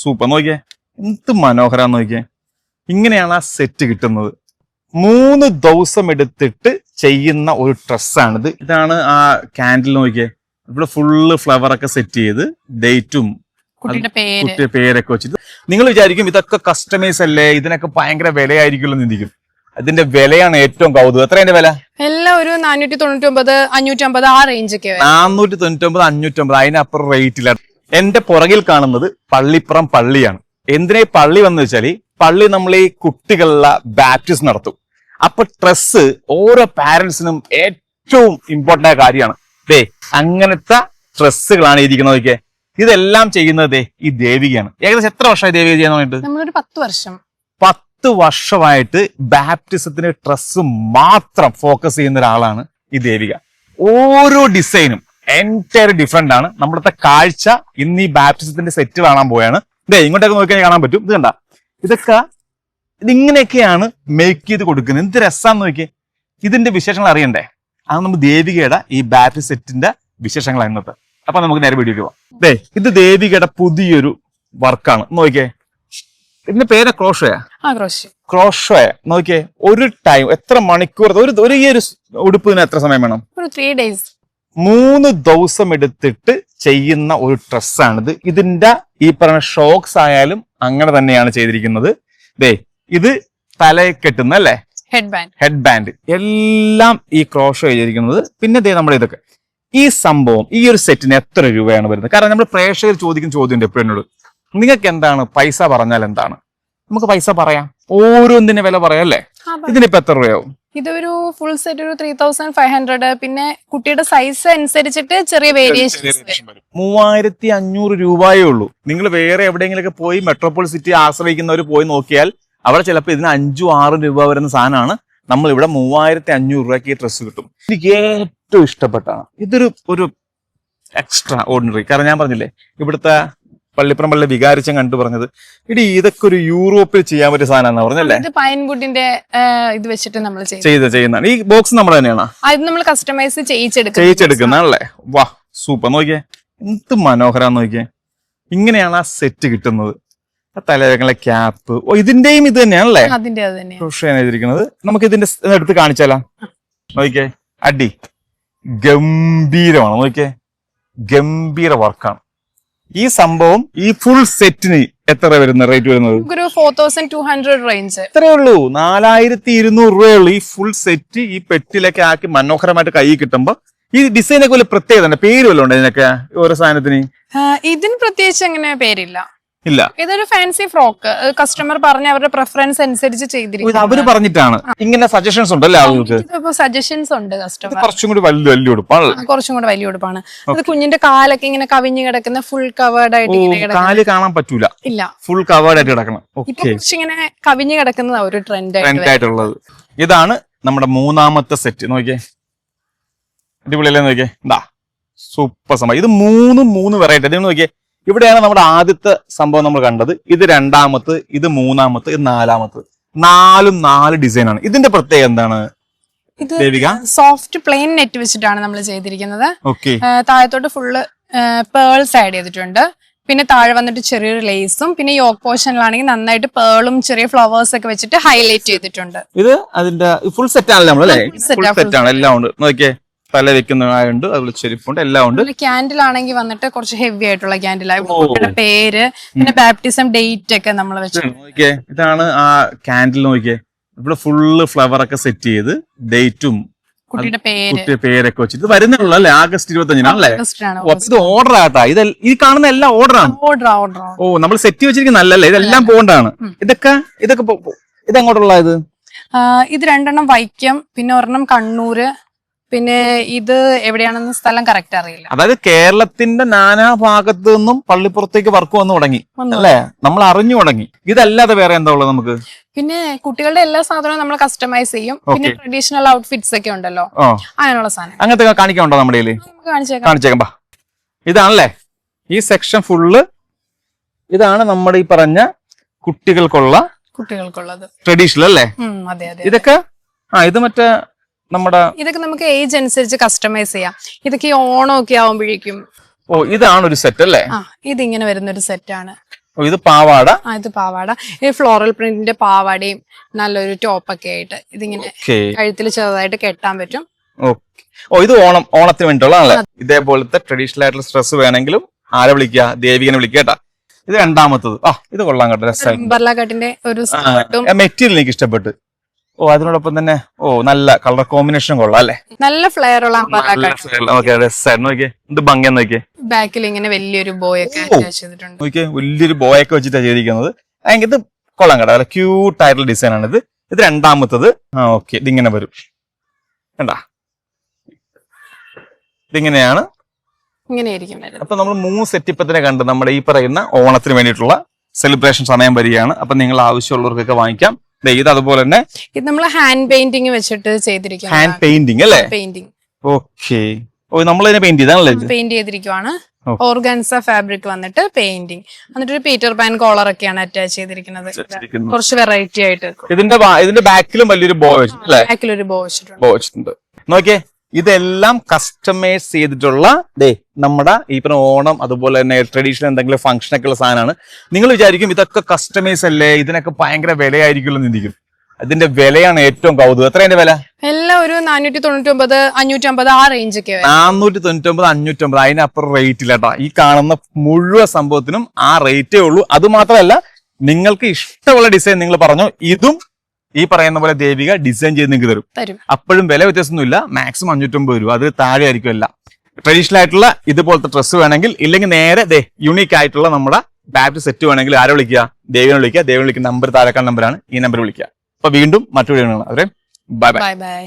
Super നോക്കിയേ, എന്ത് മനോഹരാന്ന് നോക്കിയേ. ഇങ്ങനെയാണ് ആ സെറ്റ് കിട്ടുന്നത്. 3 ദിവസം എടുത്തിട്ട് ചെയ്യുന്ന ഒരു ഡ്രസ്സാണിത്. ഇതാണ് ആ ക്യാൻഡിൽ നോക്കിയേ, ഇവിടെ ഫുള്ള് ഫ്ലവർ ഒക്കെ സെറ്റ് ചെയ്ത് ഡേറ്റും കുട്ടിയുടെ പേരൊക്കെ വെച്ചിട്ട്. നിങ്ങൾ വിചാരിക്കും ഇതൊക്കെ കസ്റ്റമൈസ് അല്ലേ, ഇതിനൊക്കെ ഭയങ്കര വിലയായിരിക്കുമല്ലോ എന്ന് ചിന്തിക്കും. അതിന്റെ വിലയാണ് ഏറ്റവും കൗതുകം. എത്ര അതിന്റെ വില? എല്ലാം ഒരു 499, 550 ആ റേഞ്ച് ഒക്കെ. 499, 550, അതിനപ്പുറം റേറ്റ് ഇല്ല. എന്റെ പുറകിൽ കാണുന്നത് പള്ളിപ്പുറം പള്ളിയാണ്. എന്തിനാ ഈ പള്ളി വന്നു വെച്ചാല്, പള്ളി നമ്മൾ ഈ കുട്ടികളുടെ ബാപ്റ്റിസം നടത്തും. അപ്പൊ ഡ്രസ്സ് ഓരോ പാരന്റ്സിനും ഏറ്റവും ഇമ്പോർട്ടന്റ് ആയ കാര്യമാണ്. അങ്ങനത്തെ ഡ്രസ്സുകളാണ് ഇരിക്കുന്നത്. ഇതെല്ലാം ചെയ്യുന്നത് ഈ ദേവികയാണ്. ഏകദേശം എത്ര വർഷമായി ദേവിക ചെയ്യാൻ വേണ്ടിട്ട്? നമ്മളൊരു 10 വർഷം. 10 വർഷമായിട്ട് ബാപ്റ്റിസത്തിന് ഡ്രസ്സ് മാത്രം ഫോക്കസ് ചെയ്യുന്ന ഒരാളാണ് ഈ ദേവിക. ഓരോ ഡിസൈനും എൻറ്റയർ ഡിഫറെന്റ് ആണ്. നമ്മുടെ കാഴ്ച ഇന്ന് ഈ ബാപ്റ്റിസത്തിന്റെ സെറ്റ് കാണാൻ പോയാണ്. ഇങ്ങോട്ടൊക്കെ നോക്കിയാൽ കാണാൻ പറ്റും. ഇത് കണ്ട, ഇതിങ്ങനെയൊക്കെയാണ് മേക്ക് ചെയ്ത് കൊടുക്കുന്നത്. എന്ത് രസാന്ന് നോക്കിയേ. ഇതിന്റെ വിശേഷങ്ങൾ അറിയണ്ടേ? അത് നമ്മൾ ദേവികയുടെ ഈ ബാപ്റ്റിസം സെറ്റിന്റെ വിശേഷങ്ങളാണ് ഇന്നത്തെ. അപ്പൊ നമുക്ക് നേരെ വീഡിയോക്ക് പോവാം. ഇത് ദേവികയുടെ പുതിയൊരു വർക്കാണ്. നോക്കിയേ, ഇതിന്റെ പേര് ക്രോഷോയ. നോക്കിയേ, ഒരു ടൈം എത്ര മണിക്കൂർ, ഒരു ഈ ഒരു ഉടുപ്പിന് എത്ര സമയം വേണം? 3 days. 3 ദിവസം എടുത്തിട്ട് ചെയ്യുന്ന ഒരു ഡ്രസ്സാണിത്. ഇതിന്റെ ഈ പറഞ്ഞ ഷോക്സ് ആയാലും അങ്ങനെ തന്നെയാണ് ചെയ്തിരിക്കുന്നത്. ഇത് തലയിൽ കെട്ടുന്ന അല്ലേ, ഹെഡ് ബാൻഡ് എല്ലാം ഈ ക്രോഷോ ചെയ്തിരിക്കുന്നത്. പിന്നെ നമ്മുടെ ഇതൊക്കെ ഈ സംഭവം, ഈ ഒരു സെറ്റിന് എത്ര രൂപയാണ് വരുന്നത്? കാരണം നമ്മൾ പ്രേക്ഷകർ ചോദിക്കുന്ന ചോദ്യം എപ്പോഴും എന്നോട്, നിങ്ങൾക്ക് എന്താണ് പൈസ പറഞ്ഞാൽ എന്താണ്? നമുക്ക് പൈസ പറയാം, ഓരോന്നിന്റെ വില പറയാം അല്ലേ. ഇതിനിപ്പോ എത്ര രൂപയാവും? ഇതൊരു ഫുൾ സെറ്റ് ഒരു 3500. പിന്നെ കുട്ടിയുടെ സൈസ് അനുസരിച്ചിട്ട് ചെറിയ വേരിയേഷൻ. 3500 രൂപയേ ഉള്ളൂ. നിങ്ങൾ വേറെ എവിടെയെങ്കിലൊക്കെ പോയി മെട്രോപോൾ സിറ്റി ആശ്രയിക്കുന്നവർ പോയി നോക്കിയാൽ അവിടെ ചിലപ്പോൾ ഇതിന് 5-6 രൂപ വരുന്ന സാധനമാണ്. നമ്മൾ ഇവിടെ 3500 രൂപയ്ക്ക് ഡ്രസ്സ് കിട്ടും. എനിക്ക് ഏറ്റവും ഇഷ്ടപ്പെട്ടാണ് ഒരു എക്സ്ട്രാ ഓർഡിനറി. കാരണം ഞാൻ പറഞ്ഞില്ലേ, ഇവിടുത്തെ പള്ളിപ്പുറം പള്ളി വികാരിച്ചം കണ്ടു പറഞ്ഞത്, ഇതൊക്കെ ഒരു യൂറോപ്പിൽ ചെയ്യാൻ പറ്റിയ സാധനം പറഞ്ഞല്ലേ. പൈൻവുഡിന്റെ ഇത് വെച്ചിട്ട് നമ്മൾ ചെയ്യുന്നതാണ്. ഈ ബോക്സ് നമ്മൾ തന്നെയാണ് നമ്മൾ കസ്റ്റമൈസ് ചെയ്യിച്ചെടുക്കുന്നതാണല്ലേ. വാ, സൂപ്പർ നോക്കിയേ, എന്ത് മനോഹരാന്ന് നോക്കിയേ. ഇങ്ങനെയാണ് ആ സെറ്റ് കിട്ടുന്നത്. തലകളെ ക്യാപ്പ്, ഇതിന്റെയും ഇത് തന്നെയാണല്ലേ ചെയ്തിരിക്കുന്നത്. നമുക്ക് ഇതിന്റെ എടുത്ത് കാണിച്ചാലോ? നോക്കിയേ, അടി ഗംഭീരമാണ്. നോക്കിയേ, ഗംഭീര വർക്കാണ് ഈ സംഭവം. ഈ ഫുൾ സെറ്റിന് എത്ര വരുന്ന റേറ്റ് വരുന്നത്? 4200 റേഞ്ച്. ഇത്രയേ ഉള്ളൂ, 4200 രൂപയുള്ളൂ ഈ ഫുൾ സെറ്റ്. ഈ പെട്ടിലൊക്കെ ആക്കി മനോഹരമായിട്ട് കൈ കിട്ടുമ്പോ ഈ ഡിസൈനൊക്കെ വല്ല പ്രത്യേകത പേര് വല്ല ഉണ്ട് ഇതിനൊക്കെ? ഓരോ സാധനത്തിന് ഇതിന് പ്രത്യേകിച്ച് അങ്ങനെ പേരില്ല. ഇല്ല, ഇതൊരു ഫാൻസി ഫ്രോക്ക് കസ്റ്റമർ പറഞ്ഞ അവരുടെ പ്രിഫറൻസ് അനുസരിച്ച് ചെയ്തിരിക്കുന്നത്. അവര് പറഞ്ഞിട്ടാണ്. ഇങ്ങനെ സജഷൻസ് ഉണ്ടല്ലേ ആളുകൾക്ക്? സജഷൻസ് ഉണ്ട് കസ്റ്റമർ. കുറച്ചും കൂടി വലിയ ഉടുപ്പാണ്. കുറച്ചും കൂടി വലിയ ഉടുപ്പാണ്. അത് കുഞ്ഞിന്റെ കാലൊക്കെ ഇങ്ങനെ കവിഞ്ഞു കിടക്കുന്ന, ഫുൾ കവേർഡ് ആയിട്ട് കാല് കാണാൻ പറ്റൂല. ഇല്ല, ഫുൾ കവേർഡ് ആയിട്ട് കിടക്കണം. ഇങ്ങനെ കവിഞ്ഞു കിടക്കുന്ന ഒരു ട്രെൻഡ് ആയിട്ടുള്ളത്. ഇതാണ് നമ്മുടെ 3ാമത്തെ സെറ്റ്. നോക്കിയേ, അടിപൊളിയല്ലേ? നോക്കിയേ, എന്താ സൂപ്പർ സംഭവം. ഇത് 3 വെറൈറ്റി. അത് നോക്കിയേ, ഇവിടെയാണ് നമ്മുടെ ആദ്യത്തെ സംഭവം നമ്മൾ കണ്ടത്. ഇത് 2ാമത്ത്, ഇത് 3ാമത്ത്, ഇത് 4ാമത്ത്. 4 ഡിസൈനാണ്. ഇതിന്റെ പ്രത്യേകത എന്താണ് ദേവിക? സോഫ്റ്റ് പ്ലെയിൻ നെറ്റ് വെച്ചിട്ടാണ് നമ്മൾ ചെയ്തിരിക്കുന്നത്. താഴത്തോട്ട് ഫുള്ള് പേൾസ് ആഡ് ചെയ്തിട്ടുണ്ട്. പിന്നെ താഴെ വന്നിട്ട് ചെറിയൊരു ലേസും, പിന്നെ യോക്ക് പോർഷനിലാണെങ്കിൽ നന്നായിട്ട് പേളും ചെറിയ ഫ്ലവേഴ്സ് ഒക്കെ വെച്ചിട്ട് ഹൈലൈറ്റ് ചെയ്തിട്ടുണ്ട്. ഇത് അതിന്റെ ഫുൾ സെറ്റ് ആണല്ലോ നമ്മളല്ലേ? ഫുൾ സെറ്റ് ആണ്, എല്ലാം ഉണ്ട്. നോക്കിയേ, തല വെക്കുന്നതുണ്ട്, അതുപോലെ ചെരുപ്പുണ്ട്, എല്ലാം ഉണ്ട്. ക്യാൻഡിൽ ആണെങ്കിൽ വന്നിട്ട് കുറച്ച് ഹെവി ആയിട്ടുള്ള ക്യാൻഡിൽ, പേര്, പിന്നെ ബാപ്റ്റിസം ഡേറ്റ് ഒക്കെ നമ്മൾ വെച്ചു. ഇതാണ് ആ ക്യാൻഡിൽ. നോക്കിയേ, ഇവിടെ ഫുള്ള് ഫ്ലവർ ഒക്കെ സെറ്റ് ചെയ്ത് ഡേറ്റും കുട്ടിയുടെ പേരൊക്കെ വെച്ചിട്ട് വരുന്നുള്ളൂ അല്ലേ? August 25-നാണല്ലേ? ഇത് ഓർഡർ ആട്ടാ. ഈ കാണുന്ന എല്ലാം ഓർഡറാണ്. നമ്മൾ സെറ്റ് വെച്ചിരിക്കുന്ന നല്ലല്ലേ, ഇതെല്ലാം പോകണ്ടാണ്. ഇതൊക്കെ ഇതെങ്ങോട്ടുള്ള ഇത് 2 വൈക്കം, പിന്നെ 1 കണ്ണൂര്, പിന്നെ ഇത് എവിടെയാണെന്ന് സ്ഥലം കറക്റ്റ് അറിയില്ല. അതായത് കേരളത്തിന്റെ നാനാ ഭാഗത്ത് നിന്നും പള്ളിപ്പുറത്തേക്ക് വർക്ക് വന്നു തുടങ്ങി അല്ലേ? നമ്മൾ അറിഞ്ഞു തുടങ്ങി. ഇതല്ലാതെ വേറെ എന്താ ഉള്ളത് നമുക്ക്? പിന്നെ കുട്ടികളുടെ എല്ലാ സാധനവും നമ്മൾ കസ്റ്റമൈസ് ചെയ്യും. പിന്നെ ട്രഡീഷണൽ ഔട്ട്ഫിറ്റ്സ് ഒക്കെ ഉണ്ടല്ലോ, അങ്ങനെയുള്ള സാധനം. അങ്ങനത്തെ കാണിക്കാനുണ്ടോ നമ്മുടെ കയ്യില്? കാണിച്ചേക്കാം. ഇതാണല്ലേ ഈ സെക്ഷൻ ഫുള്ള്. ഇതാണ് നമ്മുടെ ഈ പറഞ്ഞ കുട്ടികൾക്കുള്ളത് ട്രഡീഷണൽ അല്ലേ? ഇതൊക്കെ ഇത് മറ്റേ ഇതൊക്കെ നമുക്ക് ഏജ് അനുസരിച്ച് കസ്റ്റമൈസ് ചെയ്യാം. ഇതൊക്കെ ഓണം ഒക്കെ ആവുമ്പോഴേക്കും. ഇതാണ് ഒരു സെറ്റ് അല്ലേ? ഇതിങ്ങനെ വരുന്ന ഒരു സെറ്റ് ആണ്. ഇത് പാവാട. ഇത് പാവാട. ഇത് ഫ്ലോറൽ പ്രിന്റിന്റെ പാവാടയും നല്ലൊരു ടോപ്പൊക്കെ ആയിട്ട് ഇതിങ്ങനെ കഴുത്തിൽ ചെറുതായിട്ട് കെട്ടാൻ പറ്റും. ഇത് ഓണത്തിന് വേണ്ടിയിട്ടുള്ളതാണല്ലേ. ഇതേപോലത്തെ ട്രഡീഷണൽ ആയിട്ടുള്ള ഡ്രസ് വേണമെങ്കിലും ആരെ വിളിക്കുക, ദേവികനെ വിളിക്കുക കേട്ടാ. ഇത് രണ്ടാമത്തത്. ഇത് കൊള്ളാം കേട്ടോ, രസമായിട്ട്. ഒരു മെറ്റീരിയൽ എനിക്ക് ഇഷ്ടപ്പെട്ടു. അതിനോടൊപ്പം തന്നെ നല്ല കളർ കോമ്പിനേഷൻ കൊള്ളാം അല്ലേ, നല്ല ഫ്ലെയർ ഉള്ള ഇത് ഭംഗിയാ നോക്കിയേ. ബാക്കിൽ ഇങ്ങനെ വലിയൊരു ബോയൊക്കെ നോക്കിയേ, വലിയൊരു ബോയൊക്കെ വെച്ചിട്ടാണ് ചെയ്തിരിക്കുന്നത്. ഇത് കൊള്ളാം കേട്ടോ, നല്ല ക്യൂട്ട് ആയിട്ടുള്ള ഡിസൈൻ ആണ് ഇത്. ഇത് രണ്ടാമത്തത്. ഓക്കെ, ഇതിങ്ങനെ വരും കണ്ടാ, ഇതിങ്ങനെയാണ്. അപ്പൊ നമ്മൾ 3 സെറ്റ് ഇപ്പൊ തന്നെ കണ്ട് നമ്മുടെ ഈ പറയുന്ന ഓണത്തിന് വേണ്ടിയിട്ടുള്ള സെലിബ്രേഷൻ സമയം വരികയാണ്. അപ്പൊ നിങ്ങൾ ആവശ്യമുള്ളവർക്കൊക്കെ വാങ്ങിക്കാം. ഇത് അതുപോലെ തന്നെ ഇത് നമ്മൾ ഹാൻഡ് പെയിന്റിംഗ് വെച്ചിട്ട് ചെയ്തിരിക്കുകയാണ്. ഹാൻഡ് പെയിന്റിംഗ് അല്ലേ? പെയിന്റിംഗ്. ഓക്കെ, നമ്മൾ ഇതിനെ പെയിന്റ് ചെയ്താണല്ലേ? പെയിന്റ് ചെയ്തിരിക്കുവാണ്. ഓർഗാൻസ ഫാബ്രിക് വന്നിട്ട് പെയിന്റിംഗ്, എന്നിട്ട് ഒരു പീറ്റർ പാൻ കോളർ ഒക്കെയാണ് അറ്റാച്ച് ചെയ്തിരിക്കുന്നത്. കുറച്ച് വെറൈറ്റി ആയിട്ട്. ഇതിന്റെ ബാക്കിലും വലിയൊരു ബോ വെച്ചിട്ടുണ്ട്. ബാക്കിലൊരു ബോ വെച്ചിട്ടുണ്ട്. നോക്കിയേ, ഇതെല്ലാം കസ്റ്റമൈസ് ചെയ്തിട്ടുള്ള നമ്മുടെ ഈ പറഞ്ഞ ഓണം അതുപോലെ തന്നെ ട്രഡീഷണൽ എന്തെങ്കിലും ഫംഗ്ഷൻ ഒക്കെ ഉള്ള സാധനമാണ്. നിങ്ങൾ വിചാരിക്കും ഇതൊക്കെ കസ്റ്റമൈസ് അല്ലേ, ഇതിനൊക്കെ ഭയങ്കര വിലയായിരിക്കുമല്ലോ ചിന്തിക്കും. അതിന്റെ വിലയാണ് ഏറ്റവും കൗതുകം. എത്ര അതിന്റെ വില? എല്ലാം ഒരു 499, 550 ആ റേഞ്ച് ഒക്കെ. 499, 550, അതിനപ്പുറം റേറ്റ് ഇല്ല കേട്ടോ. ഈ കാണുന്ന മുഴുവൻ സംഭവത്തിനും ആ റേറ്റേ ഉള്ളൂ. അത് മാത്രമല്ല, നിങ്ങൾക്ക് ഇഷ്ടമുള്ള ഡിസൈൻ നിങ്ങൾ പറഞ്ഞു, ഇതും ഈ പറയുന്ന പോലെ ദേവിക ഡിസൈൻ ചെയ്ത് നിങ്ങൾക്ക് തരും. അപ്പോഴും വില വ്യത്യാസമൊന്നുമില്ല. മാക്സിമം 550 രൂപ, അതിൽ താഴെ ആയിരിക്കും എല്ലാം. ട്രഡീഷണൽ ആയിട്ടുള്ള ഇതുപോലത്തെ ഡ്രസ്സ് വേണമെങ്കിൽ, ഇല്ലെങ്കിൽ നേരെ യുണീക്ക് ആയിട്ടുള്ള നമ്മുടെ ബാറ്റ് സെറ്റ് വേണമെങ്കിൽ ആരെ വിളിക്കുക? ദേവിനെ വിളിക്കുക. ദേവിനെ വിളിക്കുന്ന നമ്പർ താഴെക്കാൾ നമ്പറാണ്, ഈ നമ്പർ വിളിക്കുക. അപ്പൊ വീണ്ടും മറ്റൊരു അവരെ ബൈ ബൈ.